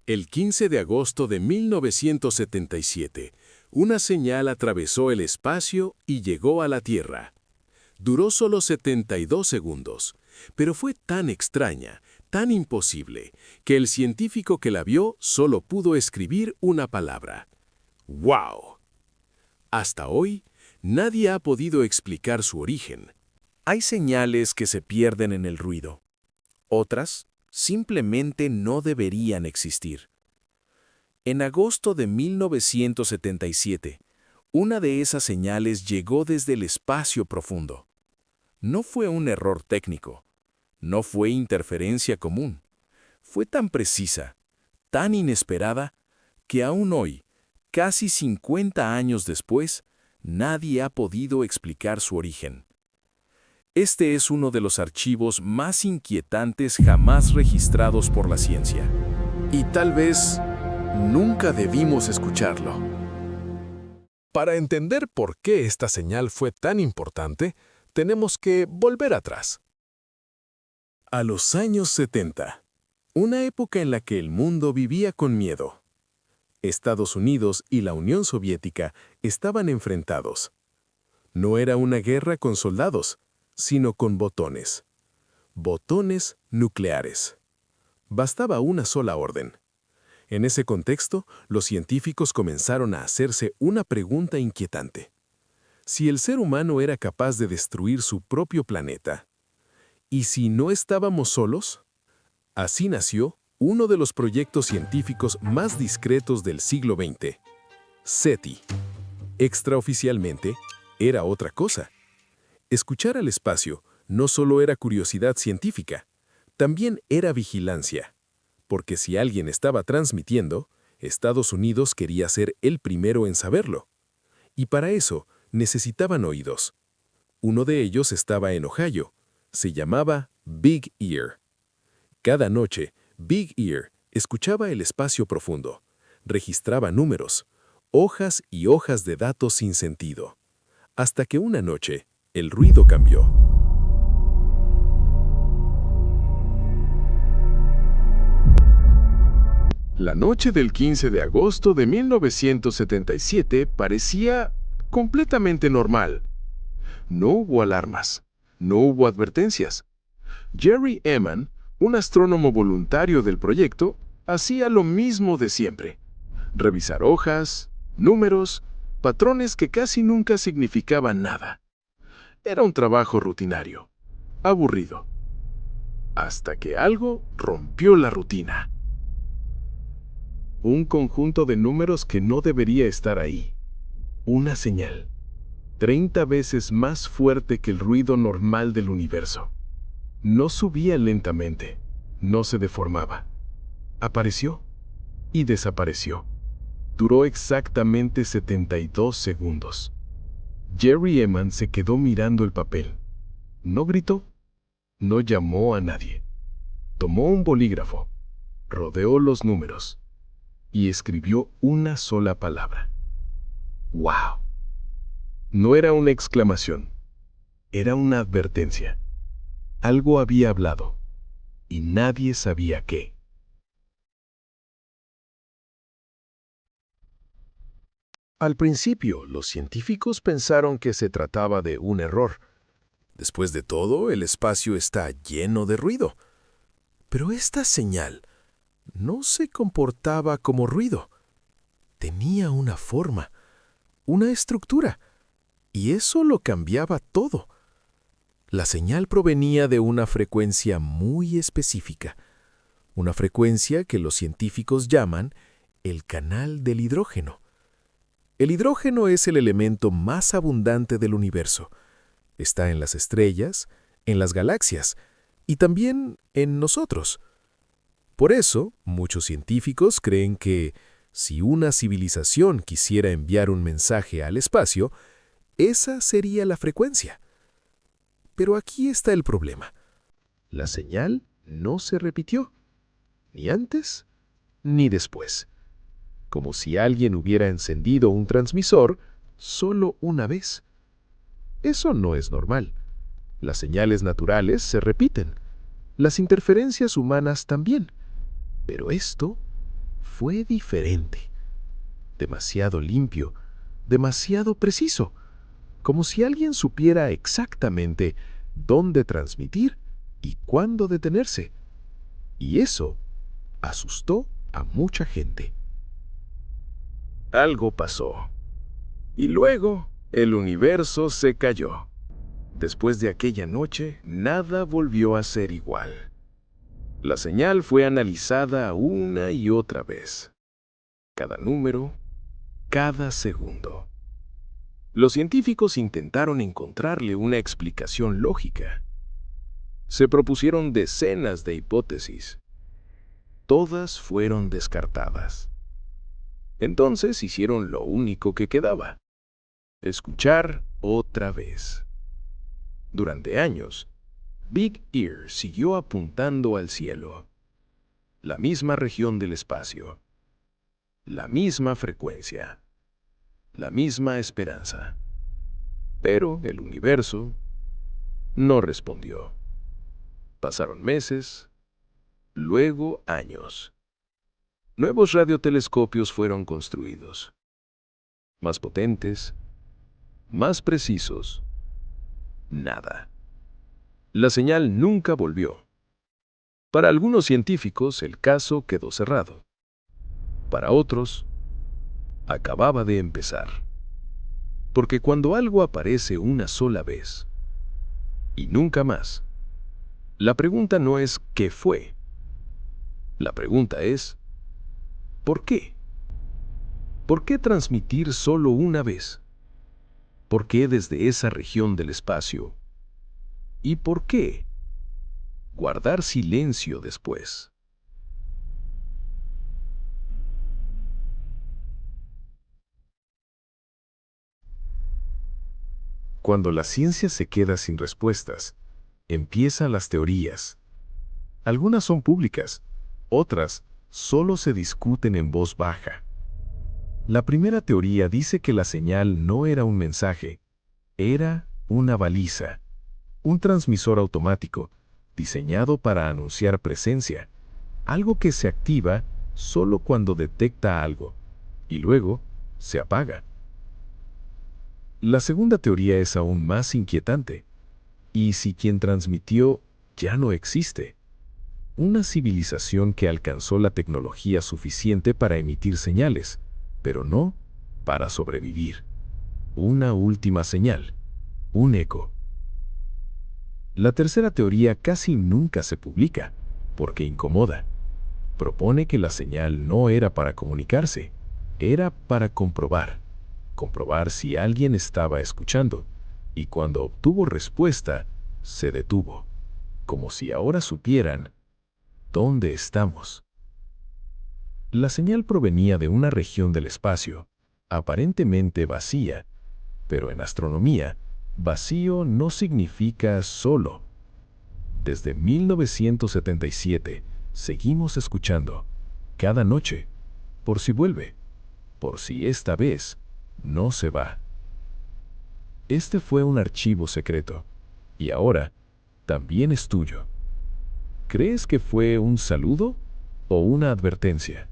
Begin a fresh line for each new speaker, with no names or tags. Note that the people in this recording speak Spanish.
El 15 de agosto de 1977, una señal atravesó el espacio y llegó a la Tierra. Duró solo 72 segundos, pero fue tan extraña, tan imposible, que el científico que la vio solo pudo escribir una palabra: ¡Wow! Hasta hoy, nadie ha podido explicar su origen.
Hay señales que se pierden en el ruido. Otras simplemente no deberían existir. En agosto de 1977, una de esas señales llegó desde el espacio profundo. No fue un error técnico, no fue interferencia común. Fue tan precisa, tan inesperada, que aún hoy, casi 50 años después, nadie ha podido explicar su origen. Este es uno de los archivos más inquietantes jamás registrados por la ciencia.
Y tal vez nunca debimos escucharlo.
Para entender por qué esta señal fue tan importante, tenemos que volver atrás.
A los años 70, una época en la que el mundo vivía con miedo. Estados Unidos y la Unión Soviética estaban enfrentados. No era una guerra con soldados, sino con botones. Botones nucleares. Bastaba una sola orden. En ese contexto, los científicos comenzaron a hacerse una pregunta inquietante. Si el ser humano era capaz de destruir su propio planeta, ¿y si no estábamos solos? Así nació uno de los proyectos científicos más discretos del siglo XX, SETI. Extraoficialmente, era otra cosa. Escuchar al espacio no solo era curiosidad científica, también era vigilancia. Porque si alguien estaba transmitiendo, Estados Unidos quería ser el primero en saberlo. Y para eso necesitaban oídos. Uno de ellos estaba en Ohio. Se llamaba Big Ear. Cada noche, Big Ear escuchaba el espacio profundo, registraba números, hojas y hojas de datos sin sentido. Hasta que una noche, el ruido cambió. La noche del 15 de agosto de 1977 parecía completamente normal. No hubo alarmas, no hubo advertencias. Jerry Eman, un astrónomo voluntario del proyecto, hacía lo mismo de siempre: revisar hojas, números, patrones que casi nunca significaban nada. Era un trabajo rutinario, aburrido. Hasta que algo rompió la rutina. Un conjunto de números que no debería estar ahí. Una señal, 30 veces más fuerte que el ruido normal del universo. No subía lentamente, no se deformaba. Apareció y desapareció. Duró exactamente 72 segundos. Jerry Eman se quedó mirando el papel. No gritó, no llamó a nadie. Tomó un bolígrafo, rodeó los números y escribió una sola palabra: ¡Wow! No era una exclamación, era una advertencia. Algo había hablado y nadie sabía qué. Al principio, los científicos pensaron que se trataba de un error. Después de todo, el espacio está lleno de ruido. Pero esta señal no se comportaba como ruido. Tenía una forma, una estructura, y eso lo cambiaba todo. La señal provenía de una frecuencia muy específica, una frecuencia que los científicos llaman el canal del hidrógeno. El hidrógeno es el elemento más abundante del universo. Está en las estrellas, en las galaxias y también en nosotros. Por eso, muchos científicos creen que si una civilización quisiera enviar un mensaje al espacio, esa sería la frecuencia. Pero aquí está el problema. La señal no se repitió, ni antes ni después. Como si alguien hubiera encendido un transmisor solo una vez. Eso no es normal. Las señales naturales se repiten. Las interferencias humanas también. Pero esto
fue diferente. Demasiado limpio, demasiado preciso, como si alguien supiera exactamente dónde transmitir y cuándo detenerse. Y eso asustó a mucha gente. Algo pasó. Y luego el universo se cayó. Después de aquella noche, nada volvió a ser igual. La señal fue analizada una y otra vez. Cada número, cada segundo. Los científicos intentaron encontrarle una explicación lógica. Se propusieron decenas de hipótesis. Todas fueron descartadas. Entonces hicieron lo único que quedaba: escuchar otra vez. Durante años, Big Ear siguió apuntando al cielo. La misma región del espacio. La misma frecuencia. La misma esperanza. Pero el universo no respondió. Pasaron meses, luego años. Nuevos radiotelescopios fueron construidos. Más potentes, más precisos. Nada. La señal nunca volvió. Para algunos científicos, el caso quedó cerrado. Para otros, acababa de empezar. Porque cuando algo aparece una sola vez y nunca más, la pregunta no es ¿qué fue? La pregunta es ¿por qué? ¿Por qué transmitir solo una vez? ¿Por qué desde esa región del espacio? ¿Y por qué guardar silencio después? Cuando la ciencia se queda sin respuestas, empiezan las teorías. Algunas son públicas, otras solo se discuten en voz baja. La primera teoría dice que la señal no era un mensaje, era una baliza, un transmisor automático, diseñado para anunciar presencia, algo que se activa solo cuando detecta algo, y luego se apaga. La segunda teoría es aún más inquietante. ¿Y si quien transmitió ya no existe? Una civilización que alcanzó la tecnología suficiente para emitir señales, pero no para sobrevivir. Una última señal, un eco. La tercera teoría casi nunca se publica, porque incomoda. Propone que la señal no era para comunicarse, era para comprobar si alguien estaba escuchando, y cuando obtuvo respuesta, se detuvo, como si ahora supieran dónde estamos. La señal provenía de una región del espacio, aparentemente vacía, pero en astronomía, vacío no significa solo. Desde 1977, seguimos escuchando, cada noche, por si vuelve, por si esta vez no se va. Este fue un archivo secreto, y ahora también es tuyo. ¿Crees que fue un saludo o una advertencia?